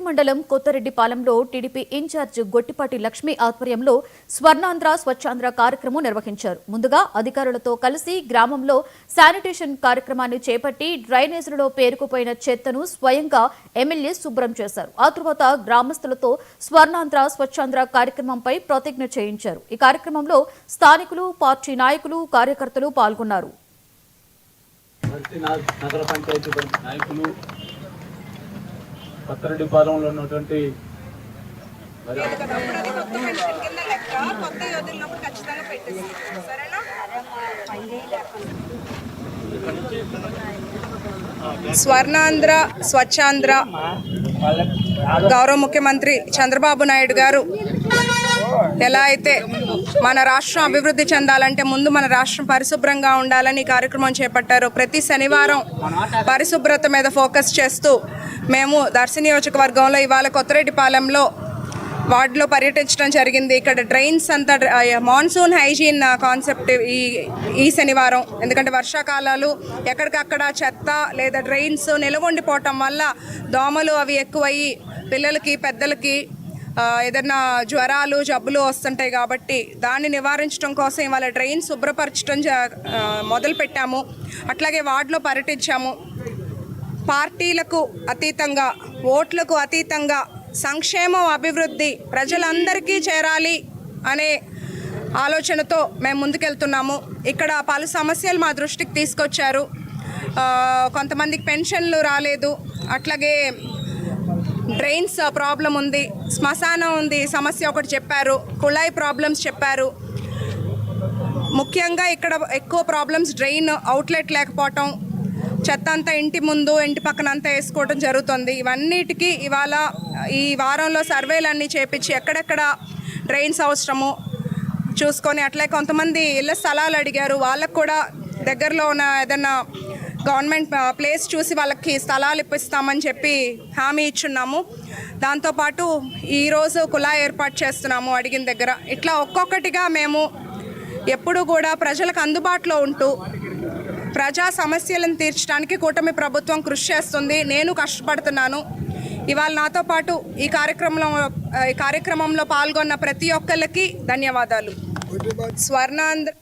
మండలం కొత్తరెడ్డిపాలెంలో TDP incharge Gottipati Lakshmi ఆధ్వర్యంలో స్వర్ణాంధ్ర స్వచ్ఛాంధ్ర కార్యక్రమం నిర్వహించారు. ముందుగా అధికారులతో కలిసి గ్రామంలో శానిటేషన్ కార్యక్రమాన్ని చేపట్టి డ్రైనేజీలలో పేరుకుపోయిన చెత్తను స్వయంగా ఎమ్మెల్యే శుభ్రం చేశారు. ఆ తర్వాత గ్రామస్తులతో స్వర్ణాంధ్ర స్వచ్ఛాంధ్ర కార్యక్రమంపై ప్రతిజ్ఞ చేయించారు. ఈ కార్యక్రమంలో స్థానికులు, పార్టీ నాయకులు, కార్యకర్తలు పాల్గొన్నారు. నగర పంచాయతీ నాయకులు, కొత్తరెడ్డిపాలెంలో ఉన్నటువంటి స్వర్ణాంధ్ర స్వచ్ఛాంధ్ర గౌరవ ముఖ్యమంత్రి చంద్రబాబు నాయుడు గారు ఎలా అయితే మన రాష్ట్రం అభివృద్ధి చెందాలంటే ముందు మన రాష్ట్రం పరిశుభ్రంగా ఉండాలని కార్యక్రమం చేపట్టారు. ప్రతి శనివారం పరిశుభ్రత మీద ఫోకస్ చేస్తూ మేము దర్శి నియోజకవర్గంలో ఇవాళ కొత్తరెడ్డిపాలెంలో వార్డులో పర్యటించడం జరిగింది. ఇక్కడ డ్రైన్స్ అంతా మాన్సూన్ హైజీన్ కాన్సెప్ట్ ఈ శనివారం, ఎందుకంటే వర్షాకాలాలు ఎక్కడికక్కడ చెత్త లేదా డ్రైన్స్ నిలవండిపోవటం వల్ల దోమలు అవి ఎక్కువయ్యి పిల్లలకి, పెద్దలకి ఏదైనా జ్వరాలు, జబ్బులు వస్తుంటాయి. కాబట్టి దాన్ని నివారించడం కోసం ఇవాళ డ్రైన్ శుభ్రపరచడం మొదలుపెట్టాము. అట్లాగే వార్డులో పర్యటించాము. పార్టీలకు అతీతంగా, ఓట్లకు అతీతంగా సంక్షేమం, అభివృద్ధి ప్రజలందరికీ చేరాలి అనే ఆలోచనతో మేము ముందుకెళ్తున్నాము. ఇక్కడ పలు సమస్యలు మా దృష్టికి తీసుకొచ్చారు. కొంతమందికి పెన్షన్లు రాలేదు, అట్లాగే డ్రైన్స్ ప్రాబ్లం ఉంది, శ్మశానం ఉంది సమస్య ఒకటి చెప్పారు, కుళాయి ప్రాబ్లమ్స్ చెప్పారు. ముఖ్యంగా ఇక్కడ ఎక్కువ ప్రాబ్లమ్స్ డ్రైన్ అవుట్లెట్ లేకపోవటం, చెత్త అంతా ఇంటి ముందు, ఇంటి పక్కన అంతా వేసుకోవడం జరుగుతుంది. ఇవన్నిటికీ ఇవాళ ఈ వారంలో సర్వేలన్నీ చేపించి ఎక్కడెక్కడ డ్రైన్స్ అవసరము చూసుకొని, అట్లే కొంతమంది ఇళ్ళ స్థలాలు అడిగారు, వాళ్ళకు కూడా దగ్గరలో ఉన్న ఏదన్నా గవర్నమెంట్ ప్లేస్ చూసి వాళ్ళకి స్థలాలు ఇప్పిస్తామని చెప్పి హామీ ఇచ్చున్నాము. దాంతోపాటు ఈరోజు కుళాయి ఏర్పాటు చేస్తున్నాము అడిగిన దగ్గర. ఇట్లా ఒక్కొక్కటిగా మేము ఎప్పుడూ కూడా ప్రజలకు అందుబాటులో ఉంటూ ప్రజా సమస్యలను తీర్చడానికి కూటమి ప్రభుత్వం కృషి చేస్తుంది. నేను కష్టపడుతున్నాను. ఇవాళ నాతో పాటు ఈ కార్యక్రమంలో పాల్గొన్న ప్రతి ఒక్కరికి ధన్యవాదాలు. స్వర్ణాంధ్ర